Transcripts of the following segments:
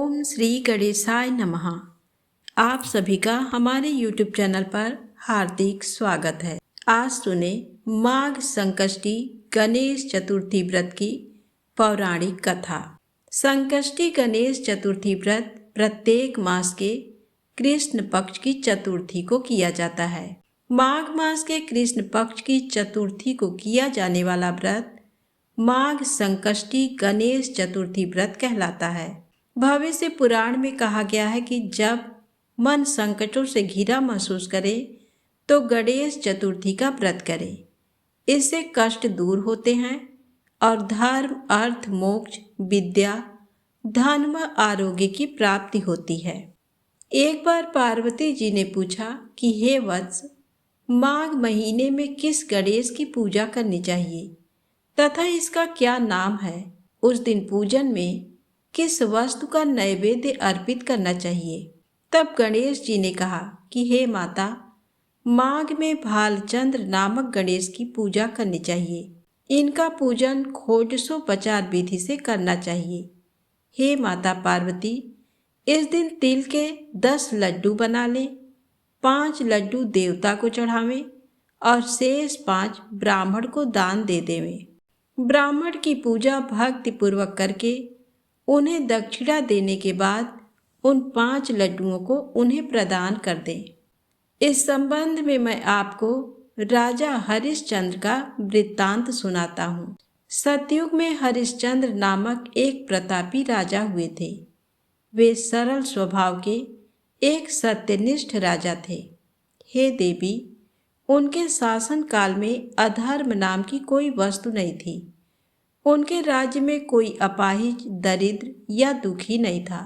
ओम श्री गणेशाय नमः। आप सभी का हमारे YouTube चैनल पर हार्दिक स्वागत है। आज सुने माघ संकष्टी गणेश चतुर्थी व्रत की पौराणिक कथा। संकष्टी गणेश चतुर्थी व्रत प्रत्येक मास के कृष्ण पक्ष की चतुर्थी को किया जाता है। माघ मास के कृष्ण पक्ष की चतुर्थी को किया जाने वाला व्रत माघ संकष्टी गणेश चतुर्थी व्रत कहलाता है। भविष्य पुराण में कहा गया है कि जब मन संकटों से घिरा महसूस करे तो गणेश चतुर्थी का व्रत करे। इससे कष्ट दूर होते हैं और धर्म, अर्थ, मोक्ष, विद्या, धन व आरोग्य की प्राप्ति होती है। एक बार पार्वती जी ने पूछा कि हे वत्स, माघ महीने में किस गणेश की पूजा करनी चाहिए तथा इसका क्या नाम है। उस दिन पूजन में किस वस्तु का नैवेद्य अर्पित करना चाहिए। तब गणेश जी ने कहा कि हे माता, माघ में भालचंद्र नामक गणेश की पूजा करनी चाहिए। इनका पूजन षोडशोपचार विधि से करना चाहिए। हे माता पार्वती, इस दिन तिल के 10 लड्डू बना लें, 5 लड्डू देवता को चढ़ावें और शेष 5 ब्राह्मण को दान दे देवें। ब्राह्मण की पूजा भक्ति पूर्वक करके उन्हें दक्षिणा देने के बाद उन 5 लड्डुओं को उन्हें प्रदान कर दें। इस संबंध में मैं आपको राजा हरिश्चंद्र का वृत्तांत सुनाता हूँ। सतयुग में हरिश्चंद्र नामक एक प्रतापी राजा हुए थे। वे सरल स्वभाव के एक सत्यनिष्ठ राजा थे। हे देवी, उनके शासन काल में अधर्म नाम की कोई वस्तु नहीं थी। उनके राज्य में कोई अपाहिज, दरिद्र या दुखी नहीं था।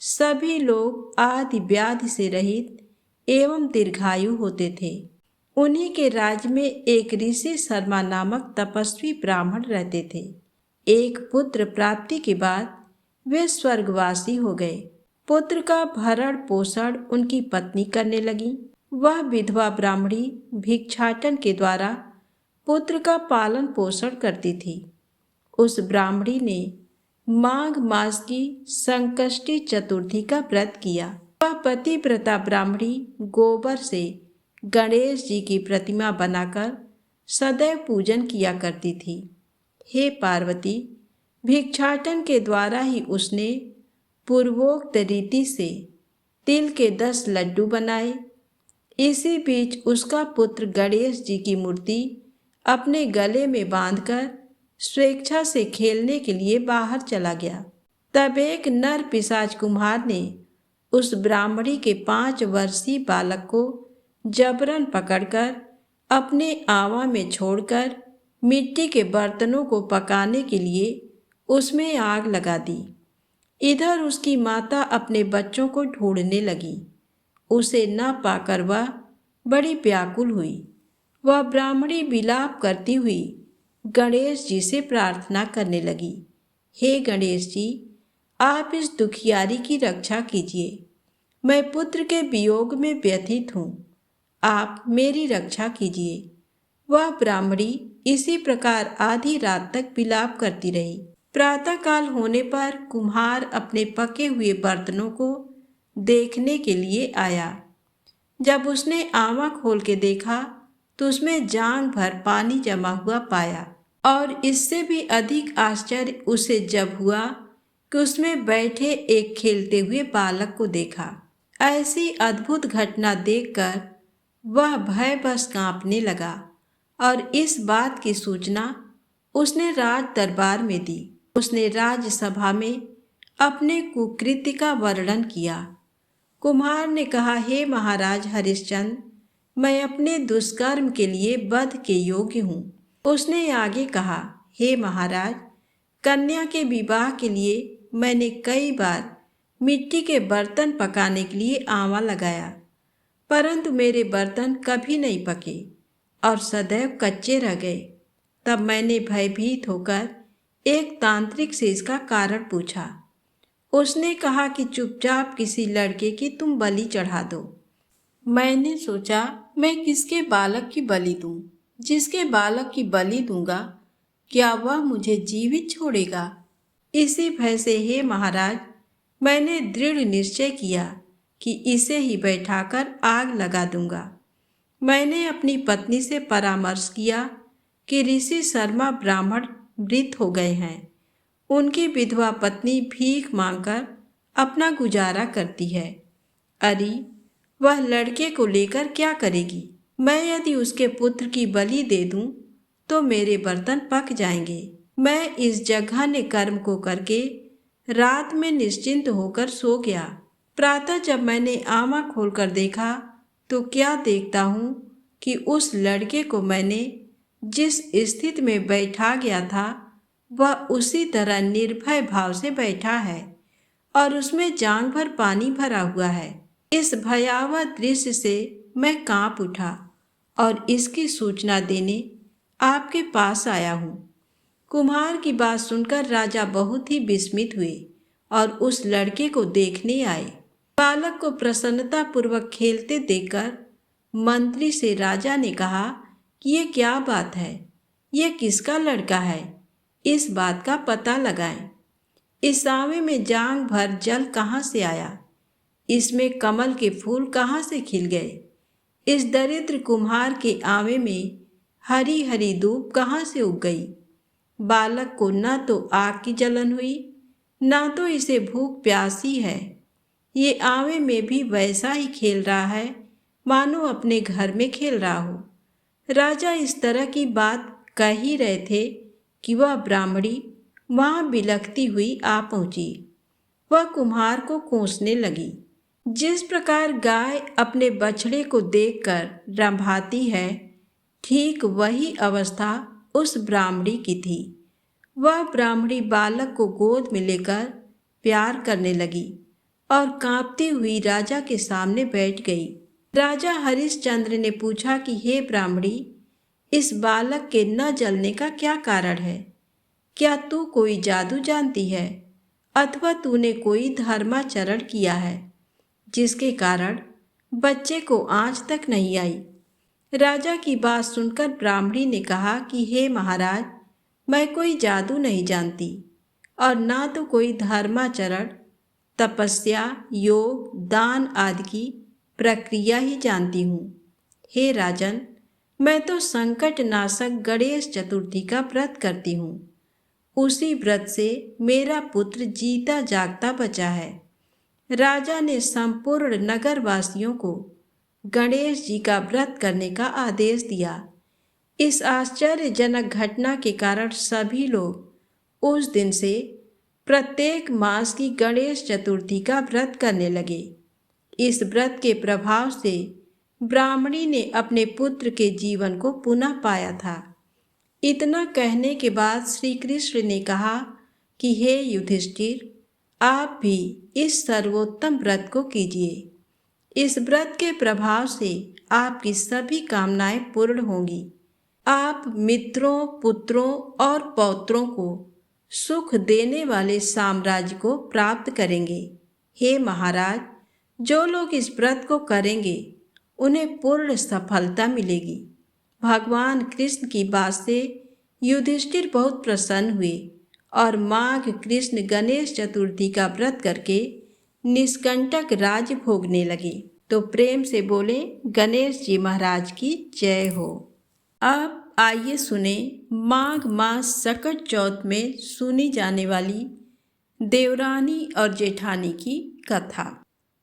सभी लोग आदि व्याधि से रहित एवं दीर्घायु होते थे। उन्हीं के राज्य में एक ऋषि शर्मा नामक तपस्वी ब्राह्मण रहते थे। एक पुत्र प्राप्ति के बाद वे स्वर्गवासी हो गए। पुत्र का भरण पोषण उनकी पत्नी करने लगी। वह विधवा ब्राह्मणी भिक्षाटन के द्वारा पुत्र का पालन पोषण करती थी। उस ब्राह्मणी ने माघ मास की संकष्टी चतुर्थी का व्रत किया। वह पतिव्रता ब्राह्मणी गोबर से गणेश जी की प्रतिमा बनाकर सदैव पूजन किया करती थी। हे पार्वती, भिक्षाटन के द्वारा ही उसने पूर्वोक्त रीति से तिल के 10 लड्डू बनाए। इसी बीच उसका पुत्र गणेश जी की मूर्ति अपने गले में बांधकर स्वेच्छा से खेलने के लिए बाहर चला गया। तब एक नर पिशाच कुम्हार ने उस ब्राह्मणी के 5 वर्षीय बालक को जबरन पकड़कर अपने आवा में छोड़कर मिट्टी के बर्तनों को पकाने के लिए उसमें आग लगा दी। इधर उसकी माता अपने बच्चों को ढूंढने लगी। उसे न पाकर वह बड़ी व्याकुल हुई। वह ब्राह्मणी विलाप करती हुई गणेश जी से प्रार्थना करने लगी, हे गणेश जी, आप इस दुखियारी की रक्षा कीजिए। मैं पुत्र के वियोग में व्यथित हूँ, आप मेरी रक्षा कीजिए। वह ब्राह्मणी इसी प्रकार आधी रात तक विलाप करती रही। प्रातःकाल होने पर कुम्हार अपने पके हुए बर्तनों को देखने के लिए आया। जब उसने आवा खोल के देखा तो उसमें जांग भर पानी जमा हुआ पाया। और इससे भी अधिक आश्चर्य उसे जब हुआ कि उसमें बैठे एक खेलते हुए बालक को देखा। ऐसी अद्भुत घटना देखकर वह भयवश कांपने लगा और इस बात की सूचना उसने राज दरबार में दी। उसने राज्यसभा में अपने कुकृत्य का वर्णन किया। कुम्हार ने कहा, हे महाराज हरिश्चंद्र, मैं अपने दुष्कर्म के लिए वध के योग्य हूँ। उसने आगे कहा, हे महाराज, कन्या के विवाह के लिए मैंने कई बार मिट्टी के बर्तन पकाने के लिए आंवा लगाया, परंतु मेरे बर्तन कभी नहीं पके और सदैव कच्चे रह गए। तब मैंने भयभीत होकर एक तांत्रिक से इसका कारण पूछा। उसने कहा कि चुपचाप किसी लड़के की तुम बलि चढ़ा दो। मैंने सोचा, मैं किसके बालक की बलि दूं? जिसके बालक की बलि दूंगा, क्या वह मुझे जीवित छोड़ेगा? इसी भय से, हे महाराज, मैंने दृढ़ निश्चय किया कि इसे ही बैठाकर आग लगा दूंगा। मैंने अपनी पत्नी से परामर्श किया कि ऋषि शर्मा ब्राह्मण मृत हो गए हैं। उनकी विधवा पत्नी भीख मांगकर अपना गुजारा करती है। अरे, वह लड़के को लेकर क्या करेगी? मैं यदि उसके पुत्र की बलि दे दूं तो मेरे बर्तन पक जाएंगे। मैं इस जघन्य कर्म को करके रात में निश्चिंत होकर सो गया। प्रातः जब मैंने आँख खोलकर देखा तो क्या देखता हूँ कि उस लड़के को मैंने जिस स्थिति में बैठा गया था वह उसी तरह निर्भय भाव से बैठा है और उसमें जांघ भर पानी भरा हुआ है। इस भयावह दृश्य से मैं कांप उठा और इसकी सूचना देने आपके पास आया हूँ। कुम्हार की बात सुनकर राजा बहुत ही विस्मित हुए और उस लड़के को देखने आए। बालक को प्रसन्नता पूर्वक खेलते देखकर मंत्री से राजा ने कहा कि ये क्या बात है, ये किसका लड़का है, इस बात का पता लगाएं। इस आंवे में जांग भर जल कहाँ से आया, इसमें कमल के फूल कहाँ से खिल गए, इस दरिद्र कुम्हार के आंवे में हरी हरी धूप कहाँ से उग गई। बालक को न तो आग की जलन हुई, न तो इसे भूख प्यासी है। ये आंवे में भी वैसा ही खेल रहा है मानो अपने घर में खेल रहा हो। राजा इस तरह की बात कह ही रहे थे कि वह ब्राह्मणी वहाँ बिलखती हुई आ पहुँची। वह कुम्हार को कोसने लगी। जिस प्रकार गाय अपने बछड़े को देखकर रंभाती है, ठीक वही अवस्था उस ब्राह्मणी की थी। वह ब्राह्मणी बालक को गोद में लेकर प्यार करने लगी और कांपती हुई राजा के सामने बैठ गई। राजा हरिश्चंद्र ने पूछा कि हे ब्राह्मणी, इस बालक के न जलने का क्या कारण है? क्या तू कोई जादू जानती है अथवा तूने कोई धर्माचरण किया है जिसके कारण बच्चे को आँच तक नहीं आई? राजा की बात सुनकर ब्राह्मणी ने कहा कि हे महाराज, मैं कोई जादू नहीं जानती और ना तो कोई धर्माचरण, तपस्या, योग, दान आदि की प्रक्रिया ही जानती हूँ। हे राजन, मैं तो संकट नाशक गणेश चतुर्थी का व्रत करती हूँ। उसी व्रत से मेरा पुत्र जीता जागता बचा है। राजा ने संपूर्ण नगरवासियों को गणेश जी का व्रत करने का आदेश दिया। इस आश्चर्यजनक घटना के कारण सभी लोग उस दिन से प्रत्येक मास की गणेश चतुर्थी का व्रत करने लगे। इस व्रत के प्रभाव से ब्राह्मणी ने अपने पुत्र के जीवन को पुनः पाया था। इतना कहने के बाद श्री कृष्ण ने कहा कि हे युधिष्ठिर, आप भी इस सर्वोत्तम व्रत को कीजिए। इस व्रत के प्रभाव से आपकी सभी कामनाएं पूर्ण होंगी। आप मित्रों, पुत्रों और पौत्रों को सुख देने वाले साम्राज्य को प्राप्त करेंगे। हे महाराज, जो लोग इस व्रत को करेंगे उन्हें पूर्ण सफलता मिलेगी। भगवान कृष्ण की बात से युधिष्ठिर बहुत प्रसन्न हुए और माघ कृष्ण गणेश चतुर्थी का व्रत करके निष्कंटक राज्य भोगने लगे। तो प्रेम से बोले गणेश जी महाराज की जय हो। अब आइए सुने माघ मास सकट चौथ में सुनी जाने वाली देवरानी और जेठानी की कथा।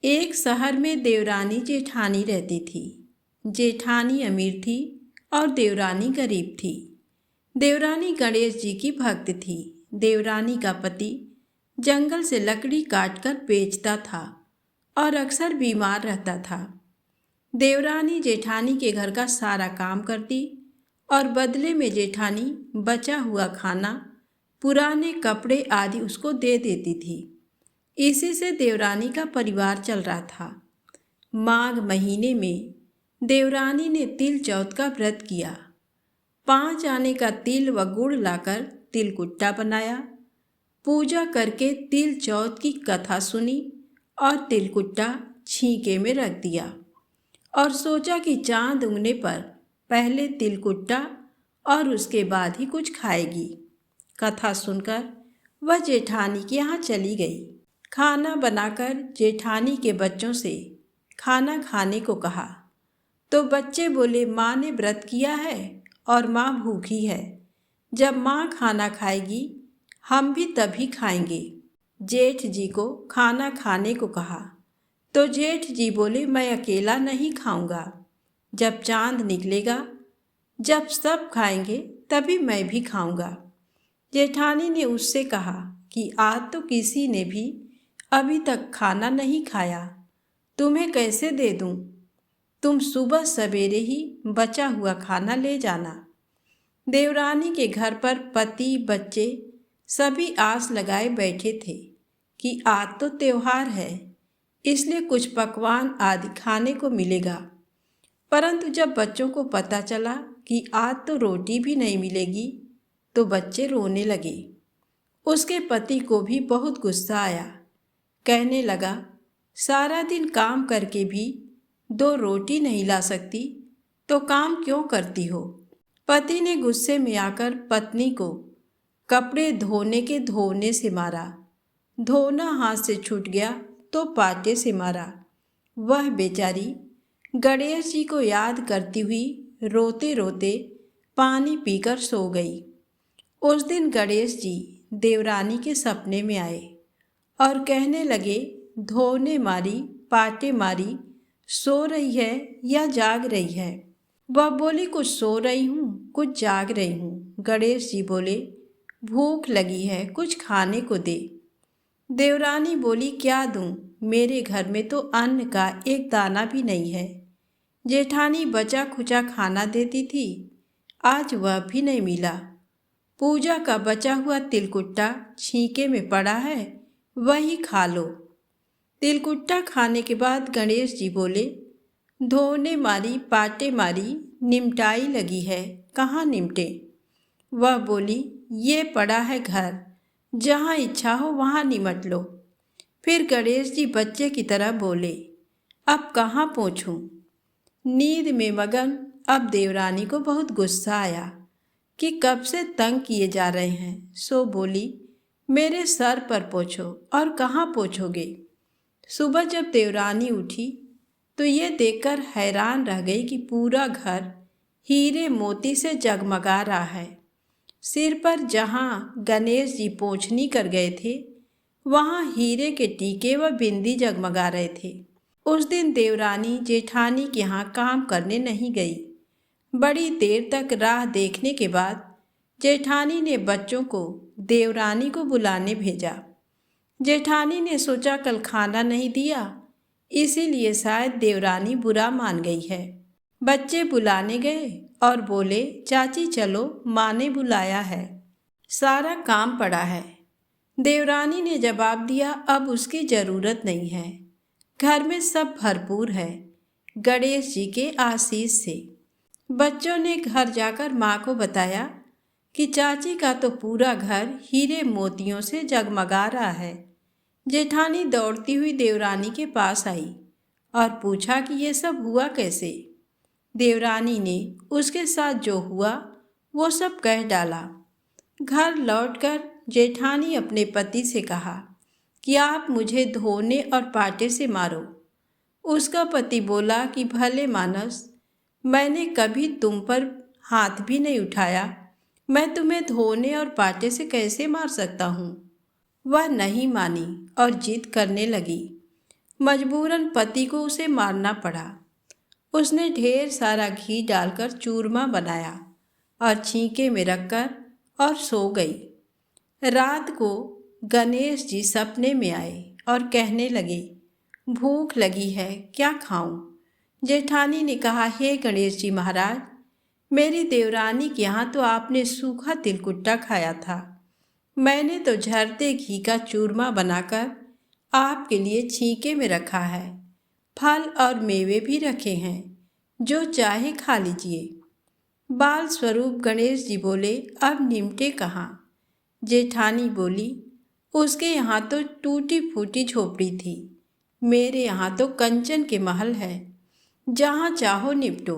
एक शहर में देवरानी जेठानी रहती थी। जेठानी अमीर थी और देवरानी गरीब थी। देवरानी गणेश जी की भक्त थी। देवरानी का पति जंगल से लकड़ी काटकर बेचता था और अक्सर बीमार रहता था। देवरानी जेठानी के घर का सारा काम करती और बदले में जेठानी बचा हुआ खाना, पुराने कपड़े आदि उसको दे देती थी। इसी से देवरानी का परिवार चल रहा था। माघ महीने में देवरानी ने तिल चौथ का व्रत किया। 5 आने का तिल व गुड़ लाकर तिलकुट्टा बनाया। पूजा करके तिल चौथ की कथा सुनी और तिलकुट्टा छींके में रख दिया और सोचा कि चांद उगने पर पहले तिलकुट्टा और उसके बाद ही कुछ खाएगी। कथा सुनकर वह जेठानी के यहाँ चली गई। खाना बनाकर जेठानी के बच्चों से खाना खाने को कहा तो बच्चे बोले, माँ ने व्रत किया है और माँ भूखी है। जब माँ खाना खाएगी हम भी तभी खाएंगे। जेठ जी को खाना खाने को कहा तो जेठ जी बोले, मैं अकेला नहीं खाऊंगा। जब चांद निकलेगा, जब सब खाएंगे तभी मैं भी खाऊंगा। जेठानी ने उससे कहा कि आज तो किसी ने भी अभी तक खाना नहीं खाया, तुम्हें कैसे दे दूं? तुम सुबह सवेरे ही बचा हुआ खाना ले जाना। देवरानी के घर पर पति बच्चे सभी आस लगाए बैठे थे कि आज तो त्योहार है, इसलिए कुछ पकवान आदि खाने को मिलेगा। परंतु जब बच्चों को पता चला कि आज तो रोटी भी नहीं मिलेगी तो बच्चे रोने लगे। उसके पति को भी बहुत गुस्सा आया। कहने लगा, सारा दिन काम करके भी 2 रोटी नहीं ला सकती तो काम क्यों करती हो? पति ने गुस्से में आकर पत्नी को कपड़े धोने के धोने से मारा। धोना हाथ से छूट गया तो पाटे से मारा। वह बेचारी गणेश जी को याद करती हुई रोते रोते पानी पीकर सो गई। उस दिन गणेश जी देवरानी के सपने में आए और कहने लगे, धोने मारी, पाटे मारी, सो रही है या जाग रही है? वह बोली, कुछ सो रही हूँ, कुछ जाग रही हूँ। गणेश जी बोले, भूख लगी है, कुछ खाने को दे। देवरानी बोली, क्या दूँ? मेरे घर में तो अन्न का एक दाना भी नहीं है। जेठानी बचा खुचा खाना देती थी, आज वह भी नहीं मिला। पूजा का बचा हुआ तिलकुट्टा छींके में पड़ा है, वही खा लो। तिलकुट्टा खाने के बाद गणेश जी बोले, धोने मारी, पाटे मारी, निमटाई लगी है, कहाँ निमटे? वह बोली, ये पड़ा है घर, जहाँ इच्छा हो वहाँ निमट लो। फिर गणेश जी बच्चे की तरह बोले, अब कहाँ पहुँचूँ? नींद में मगन अब देवरानी को बहुत गुस्सा आया कि कब से तंग किए जा रहे हैं, सो बोली, मेरे सर पर पोंछो। और कहाँ पोंछोगे? सुबह जब देवरानी उठी तो ये देखकर हैरान रह गई कि पूरा घर हीरे मोती से जगमगा रहा है। सिर पर जहाँ गणेश जी पोंछनी कर गए थे, वहाँ हीरे के टीके व बिंदी जगमगा रहे थे। उस दिन देवरानी जेठानी के यहाँ काम करने नहीं गई। बड़ी देर तक राह देखने के बाद जेठानी ने बच्चों को देवरानी को बुलाने भेजा। जेठानी ने सोचा कल खाना नहीं दिया, इसीलिए शायद देवरानी बुरा मान गई है। बच्चे बुलाने गए और बोले, चाची चलो, माँ ने बुलाया है, सारा काम पड़ा है। देवरानी ने जवाब दिया, अब उसकी ज़रूरत नहीं है, घर में सब भरपूर है, गणेश जी के आशीष से। बच्चों ने घर जाकर माँ को बताया कि चाची का तो पूरा घर हीरे मोतियों से जगमगा रहा है। जेठानी दौड़ती हुई देवरानी के पास आई और पूछा कि ये सब हुआ कैसे। देवरानी ने उसके साथ जो हुआ वो सब कह डाला। घर लौटकर जेठानी अपने पति से कहा कि आप मुझे धोने और पाटे से मारो। उसका पति बोला कि भले मानस, मैंने कभी तुम पर हाथ भी नहीं उठाया, मैं तुम्हें धोने और पाटे से कैसे मार सकता हूँ? वह नहीं मानी और जिद करने लगी। मजबूरन पति को उसे मारना पड़ा। उसने ढेर सारा घी डालकर चूरमा बनाया और छींके में रखकर और सो गई। रात को गणेश जी सपने में आए और कहने लगे, भूख लगी है, क्या खाऊं? जेठानी ने कहा, हे गणेश जी महाराज, मेरी देवरानी के यहाँ तो आपने सूखा तिलकुट्टा खाया था, मैंने तो झरते घी का चूरमा बनाकर आपके लिए छींके में रखा है, फल और मेवे भी रखे हैं, जो चाहे खा लीजिए। बाल स्वरूप गणेश जी बोले, अब निमटे कहाँ? जेठानी बोली, उसके यहाँ तो टूटी फूटी झोपड़ी थी, मेरे यहाँ तो कंचन के महल है, जहाँ चाहो निपटो।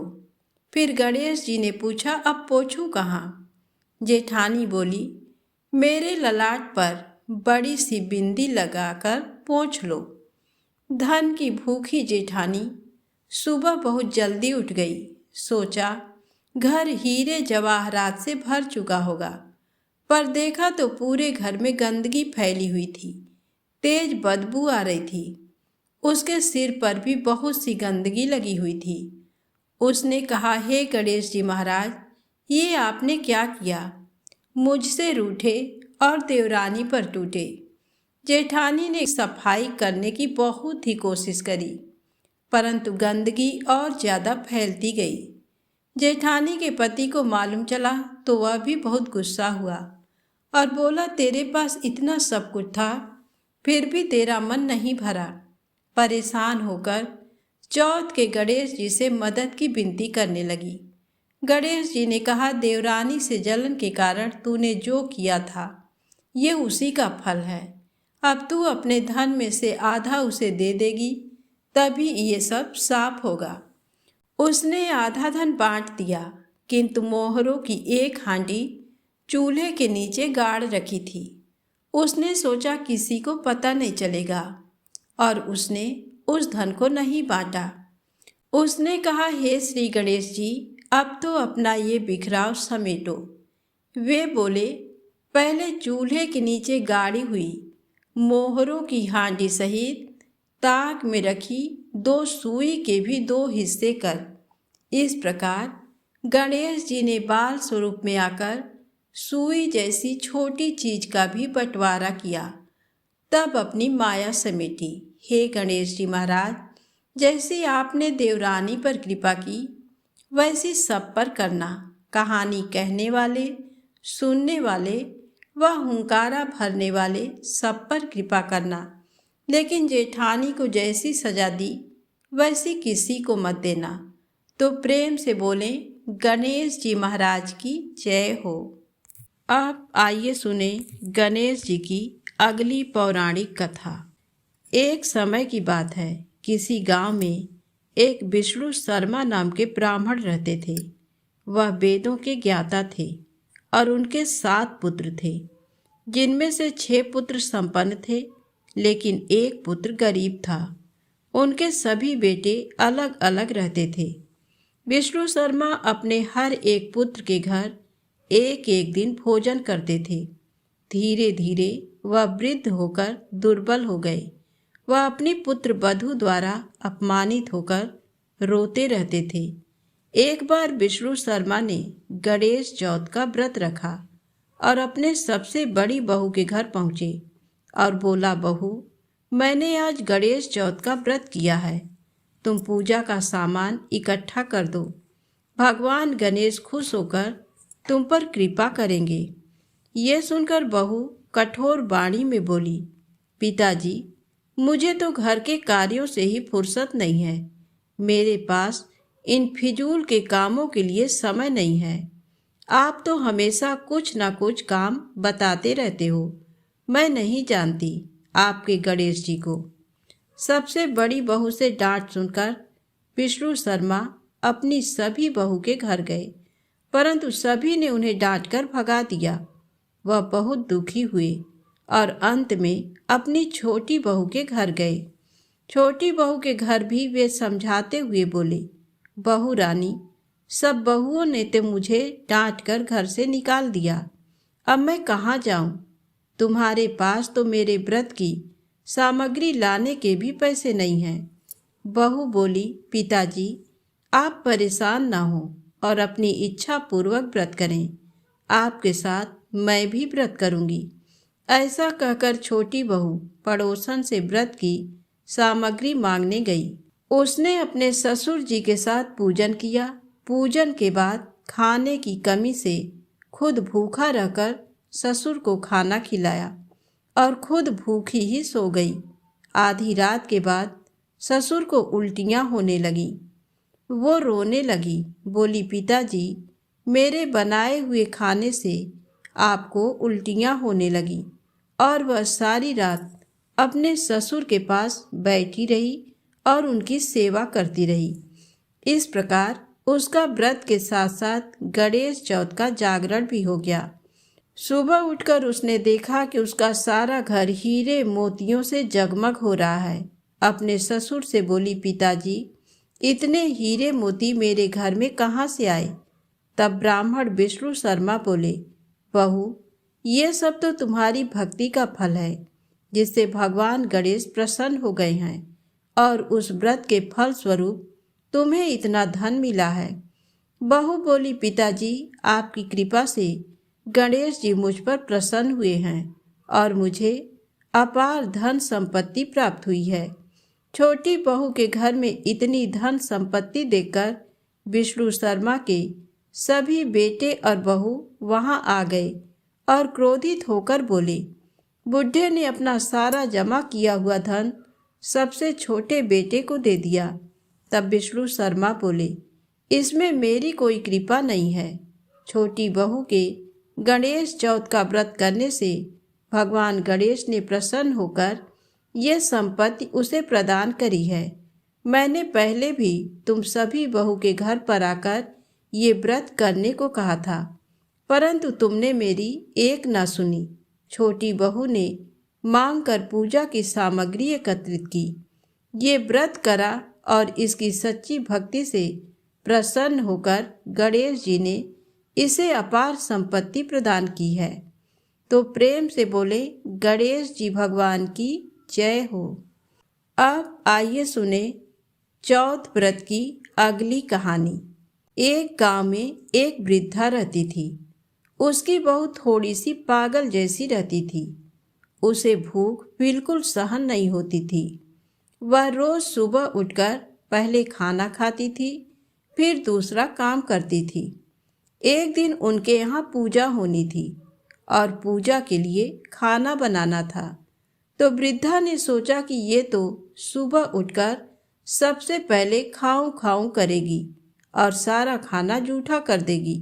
फिर गणेश जी ने पूछा, अब पोंछूं कहाँ? जेठानी बोली, मेरे ललाट पर बड़ी सी बिंदी लगाकर पोंछ लो। धन की भूखी जेठानी सुबह बहुत जल्दी उठ गई। सोचा घर हीरे जवाहरात से भर चुका होगा, पर देखा तो पूरे घर में गंदगी फैली हुई थी। तेज बदबू आ रही थी। उसके सिर पर भी बहुत सी गंदगी लगी हुई थी। उसने कहा, हे गणेश जी महाराज, ये आपने क्या किया? मुझसे रूठे और देवरानी पर टूटे। जेठानी ने सफाई करने की बहुत ही कोशिश करी, परंतु गंदगी और ज़्यादा फैलती गई। जेठानी के पति को मालूम चला तो वह भी बहुत गुस्सा हुआ और बोला, तेरे पास इतना सब कुछ था, फिर भी तेरा मन नहीं भरा। परेशान होकर चौथ के गणेश जी से मदद की विनती करने लगी। गणेश जी ने कहा, देवरानी से जलन के कारण तूने जो किया था ये उसी का फल है। अब तू अपने धन में से आधा उसे दे देगी, तभी ये सब साफ होगा। उसने आधा धन बांट दिया, किंतु मोहरों की एक हांडी चूल्हे के नीचे गाड़ रखी थी। उसने सोचा किसी को पता नहीं चलेगा और उसने उस धन को नहीं बांटा। उसने कहा, हे श्री गणेश जी, अब तो अपना ये बिखराव समेटो। वे बोले, पहले चूल्हे के नीचे गाड़ी हुई मोहरों की हांडी सहित ताक में रखी 2 सुई के भी 2 हिस्से कर। इस प्रकार गणेश जी ने बाल स्वरूप में आकर सुई जैसी छोटी चीज का भी बंटवारा किया, तब अपनी माया समेटी। हे गणेश जी महाराज, जैसी आपने देवरानी पर कृपा की वैसी सब पर करना। कहानी कहने वाले, सुनने वाले व हुंकारा भरने वाले सब पर कृपा करना, लेकिन जेठानी को जैसी सजा दी वैसी किसी को मत देना। तो प्रेम से बोले, गणेश जी महाराज की जय हो। अब आइए सुने गणेश जी की अगली पौराणिक कथा। एक समय की बात है, किसी गांव में एक विष्णु शर्मा नाम के ब्राह्मण रहते थे। वह वेदों के ज्ञाता थे और उनके 7 पुत्र थे, जिनमें से 6 पुत्र संपन्न थे, लेकिन एक पुत्र गरीब था। उनके सभी बेटे अलग अलग रहते थे। विष्णु शर्मा अपने हर एक पुत्र के घर एक एक दिन भोजन करते थे। धीरे धीरे वह वृद्ध होकर दुर्बल हो गए। वह अपनी पुत्र वधू द्वारा अपमानित होकर रोते रहते थे। एक बार विष्णु शर्मा ने गणेश चौथ का व्रत रखा और अपने सबसे बड़ी बहू के घर पहुँचे और बोला, बहू, मैंने आज गणेश चौथ का व्रत किया है, तुम पूजा का सामान इकट्ठा कर दो। भगवान गणेश खुश होकर तुम पर कृपा करेंगे। ये सुनकर बहू कठोर वाणी में बोली, पिताजी, मुझे तो घर के कार्यों से ही फुर्सत नहीं है। मेरे पास इन फिजूल के कामों के लिए समय नहीं है। आप तो हमेशा कुछ ना कुछ काम बताते रहते हो। मैं नहीं जानती आपके गणेश जी को। सबसे बड़ी बहू से डांट सुनकर विष्णु शर्मा अपनी सभी बहू के घर गए, परंतु सभी ने उन्हें डांटकर भगा दिया। वह बहुत दुखी हुए और अंत में अपनी छोटी बहू के घर गए। छोटी बहू के घर भी वे समझाते हुए बोले, बहू रानी, सब बहुओं ने तो मुझे डांट कर घर से निकाल दिया। अब मैं कहाँ जाऊँ? तुम्हारे पास तो मेरे व्रत की सामग्री लाने के भी पैसे नहीं हैं। बहू बोली, पिताजी, आप परेशान ना हो और अपनी इच्छा पूर्वक व्रत करें। आपके साथ मैं भी व्रत करूंगी। ऐसा कहकर छोटी बहू पड़ोसन से व्रत की सामग्री मांगने गई। उसने अपने ससुर जी के साथ पूजन किया। पूजन के बाद खाने की कमी से खुद भूखा रहकर ससुर को खाना खिलाया और खुद भूखी ही सो गई। आधी रात के बाद ससुर को उल्टियाँ होने लगी। वो रोने लगी, बोली, पिताजी, मेरे बनाए हुए खाने से आपको उल्टियाँ होने लगी। और वह सारी रात अपने ससुर के पास बैठी रही और उनकी सेवा करती रही। इस प्रकार उसका व्रत के साथ साथ गणेश चौथ का जागरण भी हो गया। सुबह उठकर उसने देखा कि उसका सारा घर हीरे मोतियों से जगमग हो रहा है। अपने ससुर से बोली, पिताजी, इतने हीरे मोती मेरे घर में कहाँ से आए? तब ब्राह्मण विष्णु शर्मा बोले, बहू, ये सब तो तुम्हारी भक्ति का फल है, जिससे भगवान गणेश प्रसन्न हो गए हैं और उस व्रत के फल स्वरूप तुम्हें इतना धन मिला है। बहू बोली, पिताजी, आपकी कृपा से गणेश जी मुझ पर प्रसन्न हुए हैं और मुझे अपार धन संपत्ति प्राप्त हुई है। छोटी बहू के घर में इतनी धन संपत्ति देखकर विष्णु शर्मा के सभी बेटे और बहू वहां आ गए और क्रोधित होकर बोले, बुढ़े ने अपना सारा जमा किया हुआ धन सबसे छोटे बेटे को दे दिया। तब विष्णु शर्मा बोले, इसमें मेरी कोई कृपा नहीं है। छोटी बहू के गणेश चौथ का व्रत करने से भगवान गणेश ने प्रसन्न होकर ये संपत्ति उसे प्रदान करी है। मैंने पहले भी तुम सभी बहू के घर पर आकर ये व्रत करने को कहा था, परंतु तुमने मेरी एक न सुनी। छोटी बहू ने मांग कर पूजा की सामग्री एकत्रित की, ये व्रत करा और इसकी सच्ची भक्ति से प्रसन्न होकर गणेश जी ने इसे अपार संपत्ति प्रदान की है। तो प्रेम से बोले, गणेश जी भगवान की जय हो। अब आइए सुने चौथ व्रत की अगली कहानी। एक गांव में एक वृद्धा रहती थी। उसकी बहू थोड़ी सी पागल जैसी रहती थी। उसे भूख बिल्कुल सहन नहीं होती थी। वह रोज सुबह उठकर पहले खाना खाती थी, फिर दूसरा काम करती थी। एक दिन उनके यहाँ पूजा होनी थी और पूजा के लिए खाना बनाना था। तो वृद्धा ने सोचा कि ये तो सुबह उठकर सबसे पहले खाऊं खाऊं करेगी और सारा खाना जूठा कर देगी।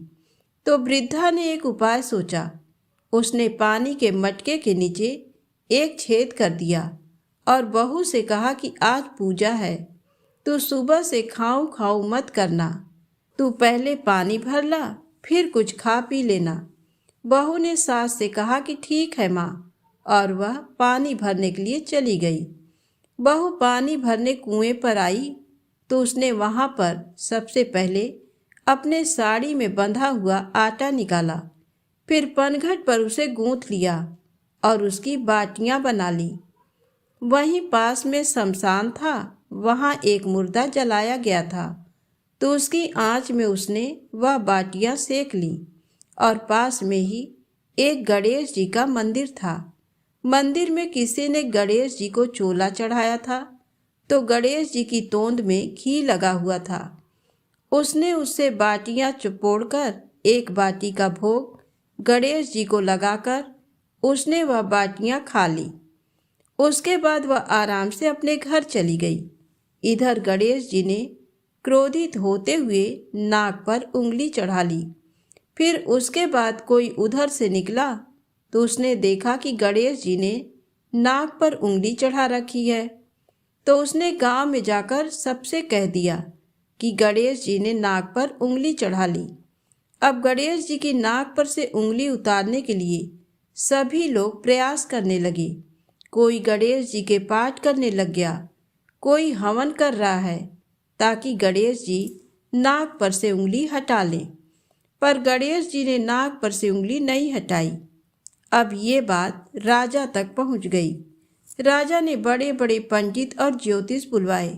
तो वृद्धा ने एक उपाय सोचा। उसने पानी के मटके के नीचे एक छेद कर दिया और बहू से कहा कि आज पूजा है, तू सुबह से खाऊं खाऊं मत करना। तू पहले पानी भर ला, फिर कुछ खा पी लेना। बहू ने सास से कहा कि ठीक है माँ, और वह पानी भरने के लिए चली गई। बहू पानी भरने कुएं पर आई तो उसने वहां पर सबसे पहले अपने साड़ी में बंधा हुआ आटा निकाला, फिर पनघट पर उसे गूंथ लिया और उसकी बाटियां बना ली। वहीं पास में शमशान था, वहां एक मुर्दा जलाया गया था, तो उसकी आंच में उसने वह बाटियां सेक ली। और पास में ही एक गणेश जी का मंदिर था। मंदिर में किसी ने गणेश जी को चोला चढ़ाया था, तो गणेश जी की तोंद में घी लगा हुआ था। उसने उससे बाटियां चुपोड़कर एक बाटी का भोग गणेश जी को लगाकर उसने वह बाटियां खा ली। उसके बाद वह आराम से अपने घर चली गई। इधर गणेश जी ने क्रोधित होते हुए नाक पर उंगली चढ़ा ली। फिर उसके बाद कोई उधर से निकला तो उसने देखा कि गणेश जी ने नाक पर उंगली चढ़ा रखी है। तो उसने गांव में जाकर सबसे कह दिया कि गणेश जी ने नाक पर उंगली चढ़ा ली। अब गणेश जी की नाक पर से उंगली उतारने के लिए सभी लोग प्रयास करने लगे। कोई गणेश जी के पाठ करने लग गया, कोई हवन कर रहा है ताकि गणेश जी नाक पर से उंगली हटा लें, पर गणेश जी ने नाक पर से उंगली नहीं हटाई। अब ये बात राजा तक पहुंच गई। राजा ने बड़े बड़े पंडित और ज्योतिष बुलवाए,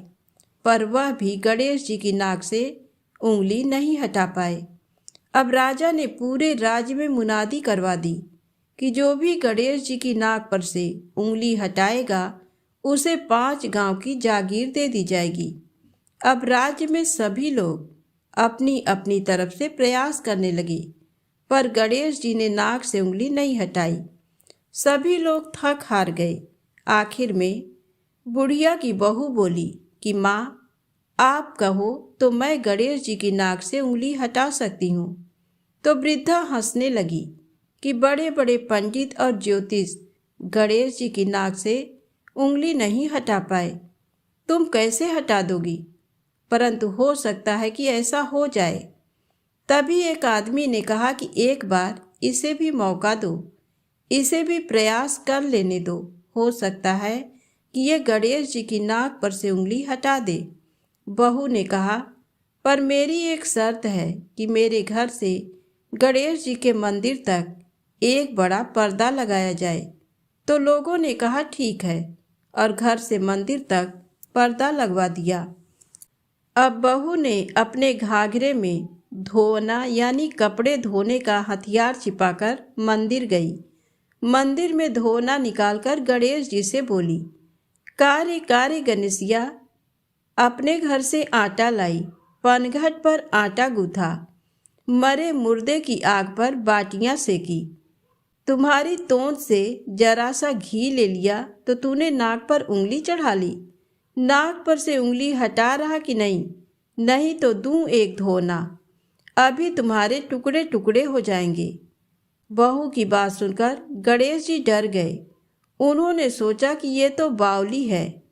पर वह भी गणेश जी की नाक से उंगली नहीं हटा पाए। अब राजा ने पूरे राज्य में मुनादी करवा दी कि जो भी गणेश जी की नाक पर से उंगली हटाएगा उसे 5 गांव की जागीर दे दी जाएगी। अब राज्य में सभी लोग अपनी अपनी तरफ से प्रयास करने लगे, पर गणेश जी ने नाक से उंगली नहीं हटाई। सभी लोग थक हार गए। आखिर में बुढ़िया की बहू बोली कि माँ, आप कहो तो मैं गणेश जी की नाक से उंगली हटा सकती हूँ। तो वृद्धा हंसने लगी कि बड़े बड़े पंडित और ज्योतिष गणेश जी की नाक से उंगली नहीं हटा पाए, तुम कैसे हटा दोगी? परंतु हो सकता है कि ऐसा हो जाए। तभी एक आदमी ने कहा कि एक बार इसे भी मौका दो, इसे भी प्रयास कर लेने दो। हो सकता है कि ये गणेश जी की नाक पर से उंगली हटा दे। बहू ने कहा, पर मेरी एक शर्त है कि मेरे घर से गणेश जी के मंदिर तक एक बड़ा पर्दा लगाया जाए। तो लोगों ने कहा ठीक है, और घर से मंदिर तक पर्दा लगवा दिया। अब बहू ने अपने घाघरे में धोना यानी कपड़े धोने का हथियार छिपाकर मंदिर गई। मंदिर में धोना निकालकर गणेश जी से बोली, कारे कारे गणेशिया, अपने घर से आटा लाई, पनघट पर आटा गूथा, मरे मुर्दे की आग पर बाटियां सेकी, तुम्हारी तोंद से जरा सा घी ले लिया तो तूने नाक पर उंगली चढ़ा ली। नाक पर से उंगली हटा रहा कि नहीं? नहीं तो दूं एक धोना, अभी तुम्हारे टुकड़े टुकड़े हो जाएंगे। बहू की बात सुनकर गणेश जी डर गए। उन्होंने सोचा कि ये तो बावली है,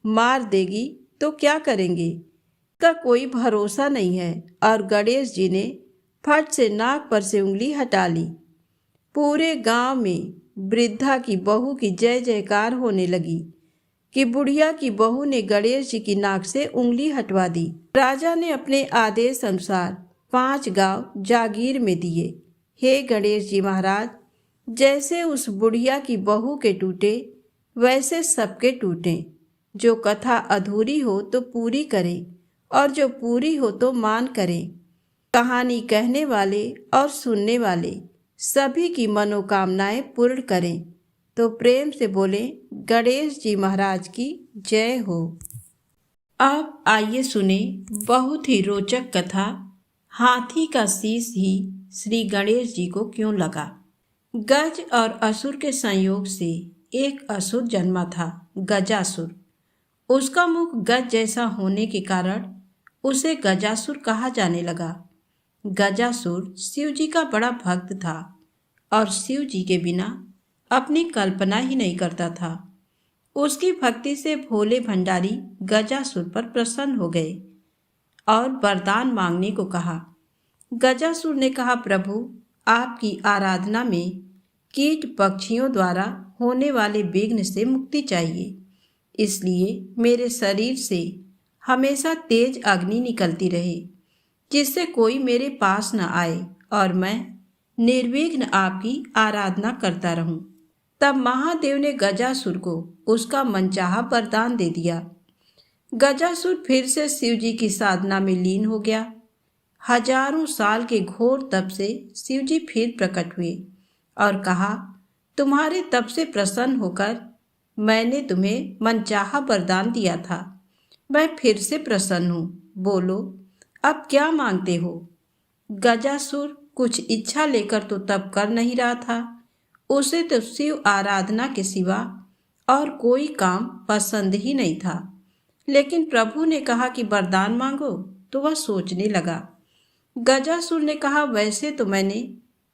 मार देगी तो क्या करेंगे, का कोई भरोसा नहीं है। और गणेश जी ने फट से नाक पर से उंगली हटा ली। पूरे गांव में वृद्धा की बहू की जय जयकार होने लगी कि बुढ़िया की बहू ने गणेश जी की नाक से उंगली हटवा दी। राजा ने अपने आदेश अनुसार 5 गांव जागीर में दिए। हे गणेश जी महाराज, जैसे उस बुढ़िया की बहू के टूटे वैसे सबके टूटें। जो कथा अधूरी हो तो पूरी करें, और जो पूरी हो तो मान करें। कहानी कहने वाले और सुनने वाले सभी की मनोकामनाएं पूर्ण करें। तो प्रेम से बोले, गणेश जी महाराज की जय हो। अब आइए सुने बहुत ही रोचक कथा, हाथी का शीश ही श्री गणेश जी को क्यों लगा। गज और असुर के संयोग से एक असुर जन्मा था, गजासुर। उसका मुख गज जैसा होने के कारण उसे गजासुर कहा जाने लगा। गजासुर शिव जी का बड़ा भक्त था और शिव जी के बिना अपनी कल्पना ही नहीं करता था। उसकी भक्ति से भोले भंडारी गजासुर पर प्रसन्न हो गए और वरदान मांगने को कहा। गजासुर ने कहा, प्रभु, आपकी आराधना में कीट पक्षियों द्वारा होने वाले विघ्न से मुक्ति चाहिए, इसलिए मेरे शरीर से हमेशा तेज अग्नि निकलती रहे, जिससे कोई मेरे पास न आए और मैं निर्विघ्न आपकी आराधना करता रहूं। तब महादेव ने गजासुर को उसका मनचाहा वरदान दे दिया। गजासुर फिर से शिव जी की साधना में लीन हो गया। हजारों साल के घोर तप से शिव जी फिर प्रकट हुए और कहा, तुम्हारे तप से प्रसन्न होकर मैंने तुम्हें मनचाहा वरदान दिया था। मैं फिर से प्रसन्न हूँ, बोलो अब क्या मांगते हो। गजासुर कुछ इच्छा लेकर तो तप कर नहीं रहा था। उसे तो शिव आराधना के सिवा और कोई काम पसंद ही नहीं था। लेकिन प्रभु ने कहा कि वरदान मांगो, तो वह सोचने लगा। गजासुर ने कहा, वैसे तो मैंने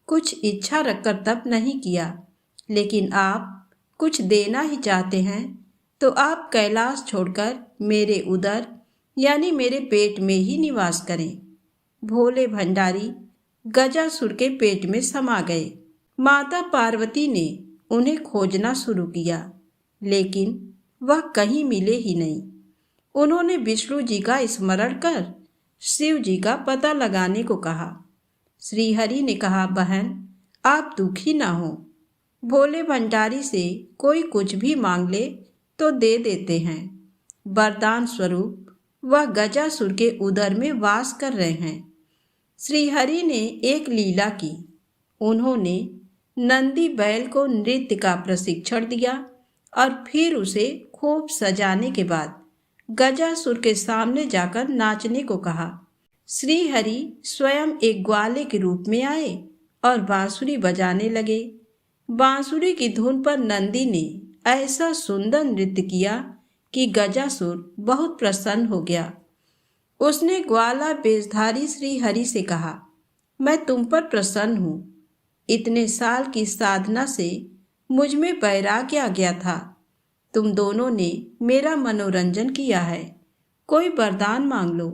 कुछ इच्छा रखकर तप नहीं किया, लेकिन आप कुछ देना ही चाहते हैं तो आप कैलाश छोड़कर मेरे उदर यानी मेरे पेट में ही निवास करें। भोले भंडारी गजासुर के पेट में समा गए। माता पार्वती ने उन्हें खोजना शुरू किया, लेकिन वह कहीं मिले ही नहीं। उन्होंने विष्णु जी का स्मरण कर शिव जी का पता लगाने को कहा। श्री हरि ने कहा, बहन आप दुखी ना हो, भोले भंडारी से कोई कुछ भी मांग ले तो दे देते हैं। वरदान स्वरूप वह गजासुर के उदर में वास कर रहे हैं। श्री हरि ने एक लीला की। उन्होंने नंदी बैल को नृत्य का प्रशिक्षण दिया और फिर उसे खूब सजाने के बाद गजासुर के सामने जाकर नाचने को कहा। श्री हरि स्वयं एक ग्वाले के रूप में आए और बांसुरी बजाने लगे। बांसुरी की धुन पर नंदी ने ऐसा सुंदर नृत्य किया कि गजासुर बहुत प्रसन्न हो गया। उसने ग्वाला वेशधारी श्री हरि से कहा, मैं तुम पर प्रसन्न हूँ। इतने साल की साधना से मुझ में वैराग्य आ गया था। तुम दोनों ने मेरा मनोरंजन किया है, कोई वरदान मांग लो।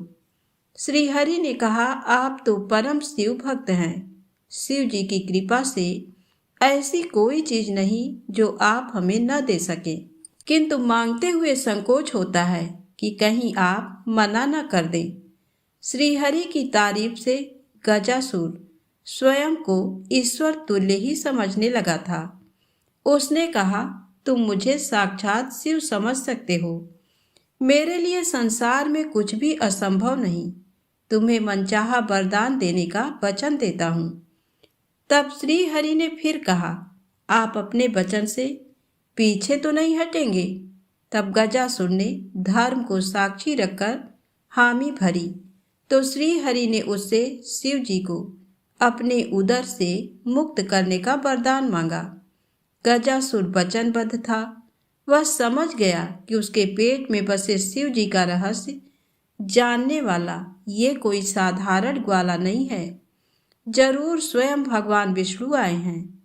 श्री हरि ने कहा, आप तो परम शिव भक्त हैं, शिव जी की कृपा से ऐसी कोई चीज नहीं जो आप हमें न दे सके, किंतु मांगते हुए संकोच होता है कि कहीं आप मना न कर दें। श्रीहरि की तारीफ से गजासुर स्वयं को ईश्वर तुल्य ही समझने लगा था। उसने कहा, तुम मुझे साक्षात शिव समझ सकते हो। मेरे लिए संसार में कुछ भी असंभव नहीं। तुम्हें मनचाहा वरदान देने का वचन देता हूँ। तब श्री हरि ने फिर कहा, आप अपने वचन से पीछे तो नहीं हटेंगे? तब गजासुर ने धर्म को साक्षी रखकर हामी भरी तो श्री हरि ने उससे शिव जी को अपने उदर से मुक्त करने का वरदान मांगा। गजासुर वचनबद्ध था। वह समझ गया कि उसके पेट में बसे शिव जी का रहस्य जानने वाला ये कोई साधारण ग्वाला नहीं है, जरूर स्वयं भगवान विष्णु आए हैं।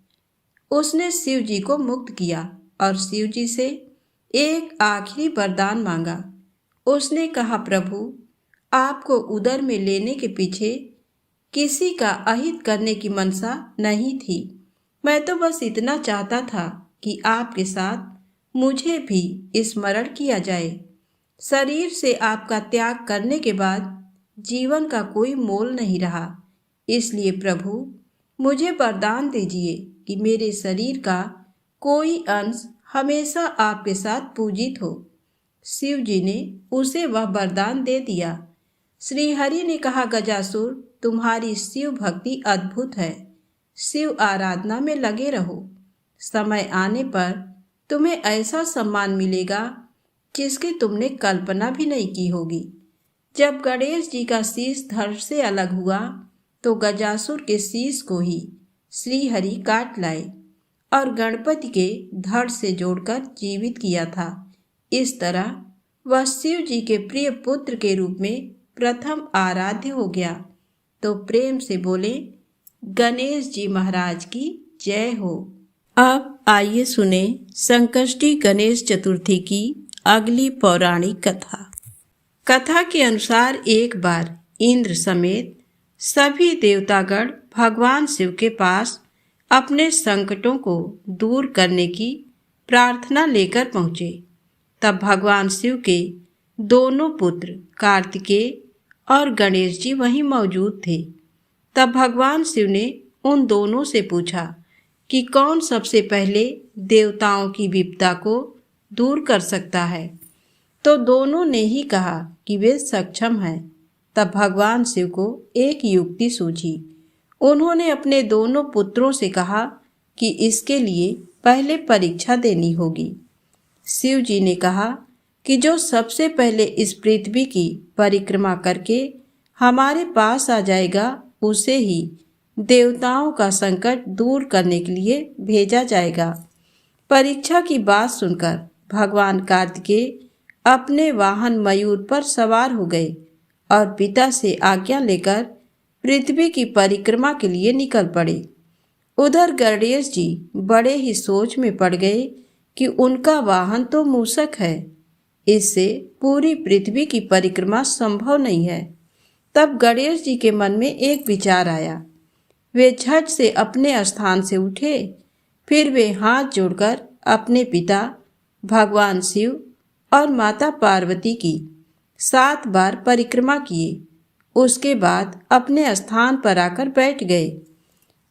उसने शिव जी को मुक्त किया और शिव जी से एक आखिरी वरदान मांगा। उसने कहा, प्रभु, आपको उदर में लेने के पीछे किसी का अहित करने की मनसा नहीं थी। मैं तो बस इतना चाहता था कि आपके साथ मुझे भी स्मरण किया जाए। शरीर से आपका त्याग करने के बाद जीवन का कोई मोल नहीं रहा। इसलिए प्रभु, मुझे वरदान दीजिए कि मेरे शरीर का कोई अंश हमेशा आपके साथ पूजित हो। शिव जी ने उसे वह वरदान दे दिया। श्री हरि ने कहा, गजासुर, तुम्हारी शिव भक्ति अद्भुत है। शिव आराधना में लगे रहो। समय आने पर तुम्हें ऐसा सम्मान मिलेगा जिसकी तुमने कल्पना भी नहीं की होगी। जब गणेश जी का शीश धड़ से अलग हुआ तो गजासुर के शीश को ही श्री हरि काट लाए और गणपति के धड़ से जोड़कर जीवित किया था। इस तरह वह शिव जी के प्रिय पुत्र के रूप में प्रथम आराध्य हो गया। तो प्रेम से बोले, गणेश जी महाराज की जय हो। अब आइए सुने संकष्टी गणेश चतुर्थी की अगली पौराणिक कथा। कथा के अनुसार एक बार इंद्र समेत सभी देवतागण भगवान शिव के पास अपने संकटों को दूर करने की प्रार्थना लेकर पहुँचे। तब भगवान शिव के दोनों पुत्र कार्तिकेय और गणेश जी वहीं मौजूद थे। तब भगवान शिव ने उन दोनों से पूछा कि कौन सबसे पहले देवताओं की विपदा को दूर कर सकता है। तो दोनों ने ही कहा कि वे सक्षम हैं। तब भगवान शिव को एक युक्ति सूझी। उन्होंने अपने दोनों पुत्रों से कहा कि इसके लिए पहले परीक्षा देनी होगी। शिव जी ने कहा कि जो सबसे पहले इस पृथ्वी की परिक्रमा करके हमारे पास आ जाएगा, उसे ही देवताओं का संकट दूर करने के लिए भेजा जाएगा। परीक्षा की बात सुनकर भगवान कार्तिकेय अपने वाहन मयूर पर सवार हो गए और पिता से आज्ञा लेकर पृथ्वी की परिक्रमा के लिए निकल पड़े। उधर गणेश जी बड़े ही सोच में पड़ गए कि उनका वाहन तो मूषक है, इससे पूरी पृथ्वी की परिक्रमा संभव नहीं है। तब गणेश जी के मन में एक विचार आया। वे झट से अपने स्थान से उठे। फिर वे हाथ जोड़कर अपने पिता भगवान शिव और माता पार्वती की 7 बार परिक्रमा किए। उसके बाद अपने स्थान पर आकर बैठ गए।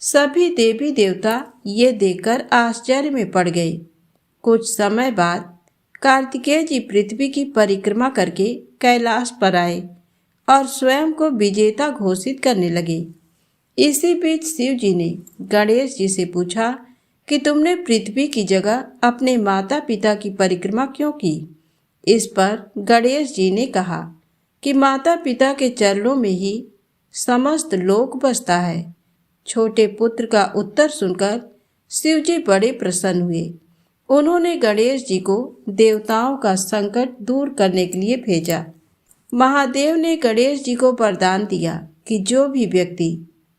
सभी देवी देवता ये देखकर आश्चर्य में पड़ गए। कुछ समय बाद कार्तिकेय जी पृथ्वी की परिक्रमा करके कैलाश पर आए और स्वयं को विजेता घोषित करने लगे। इसी बीच शिव जी ने गणेश जी से पूछा कि तुमने पृथ्वी की जगह अपने माता पिता की परिक्रमा क्यों की? इस पर गणेश जी ने कहा कि माता पिता के चरणों में ही समस्त लोक बसता है। छोटे पुत्र का उत्तर सुनकर शिव जी बड़े प्रसन्न हुए। उन्होंने गणेश जी को देवताओं का संकट दूर करने के लिए भेजा। महादेव ने गणेश जी को वरदान दिया कि जो भी व्यक्ति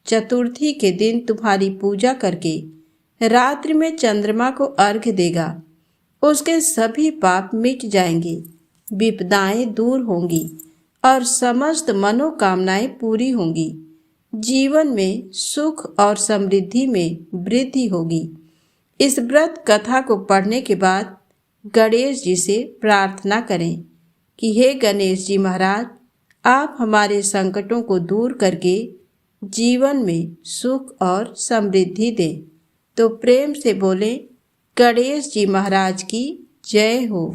चतुर्थी के दिन तुम्हारी पूजा करके रात्रि में चंद्रमा को अर्घ्य देगा, उसके सभी पाप मिट जाएंगे, विपदाएं दूर होंगी और समस्त मनोकामनाएं पूरी होंगी। जीवन में सुख और समृद्धि में वृद्धि होगी। इस व्रत कथा को पढ़ने के बाद गणेश जी से प्रार्थना करें कि हे गणेश जी महाराज, आप हमारे संकटों को दूर करके जीवन में सुख और समृद्धि दें। तो प्रेम से बोलें, गणेश जी महाराज की जय हो।